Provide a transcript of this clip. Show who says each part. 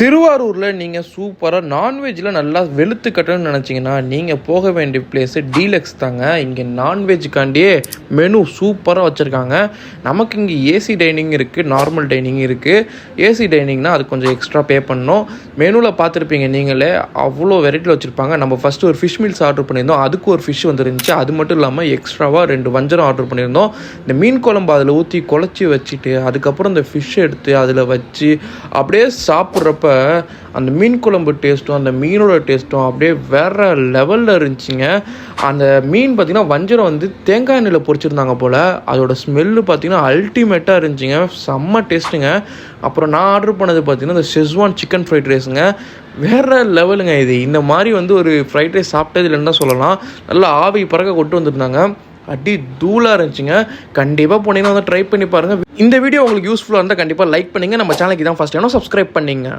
Speaker 1: திருவாரூரில் நீங்கள் சூப்பராக நான்வெஜ்ஜில் நல்லா வெளுத்து கட்டணும்னு நினச்சிங்கன்னா நீங்கள் போக வேண்டிய பிளேஸு டீலக்ஸ் தாங்க. இங்கே நான்வெஜ்ஜுக்காண்டியே மெனு சூப்பராக வச்சுருக்காங்க. நமக்கு இங்கே ஏசி டைனிங் இருக்குது, நார்மல் டைனிங் இருக்குது. ஏசி டைனிங்னால் அது கொஞ்சம் எக்ஸ்ட்ரா பே பண்ணணும். மெனுவில் பார்த்துருப்பீங்க நீங்களே, அவ்வளோ வெரைட்டியில் வச்சுருப்பாங்க. நம்ம ஃபஸ்ட்டு ஒரு ஃபிஷ் மீல்ஸ் ஆர்டர் பண்ணியிருந்தோம், அதுக்கு ஒரு ஃபிஷ் வந்துருந்துச்சு. அது மட்டும் இல்லாமல் எக்ஸ்ட்ராவாக 2 வஞ்சரம் ஆர்டர் பண்ணியிருந்தோம். இந்த மீன் குழம்பு அதில் ஊற்றி குழச்சி வச்சுட்டு அதுக்கப்புறம் இந்த ஃபிஷ் எடுத்து அதில் வச்சு அப்படியே சாப்பிட்றப்ப அந்த மீன் குழம்பு டேஸ்ட்டும் அந்த மீனோட டேஸ்ட்டும் அப்படியே வேறு லெவலில் இருந்துச்சுங்க. அந்த மீன் பார்த்திங்கன்னா வஞ்சரம் வந்து தேங்காய் எண்ணெயில் பொரிச்சிருந்தாங்க போல். அதோட ஸ்மெல்லு பார்த்திங்கன்னா அல்டிமேட்டாக இருந்துச்சுங்க, செம்ம டேஸ்ட்டுங்க. அப்புறம் நான் ஆர்டர் பண்ணது பார்த்திங்கன்னா இந்த ஷெஸ்வான் சிக்கன் ஃப்ரைட் ரைஸுங்க. வேறு லெவலுங்க இது. இந்த மாதிரி வந்து ஒரு ஃப்ரைட் ரைஸ் சாப்பிட்டது இல்லைன்னு தான் சொல்லலாம். நல்லா ஆவி பறக்க கொண்டு வந்துருந்தாங்க, அடி தூளாக இருந்துச்சுங்க. கண்டிப்பாக போனீங்கன்னா வந்து ட்ரை பண்ணி பாருங்கள். இந்த வீடியோ உங்களுக்கு யூஸ்ஃபுல்லாக இருந்தால் கண்டிப்பாக லைக் பண்ணுங்கள். நம்ம சேனலுக்கு தான் ஃபஸ்ட் டைம் சப்ஸ்கிரைப் பண்ணிங்க.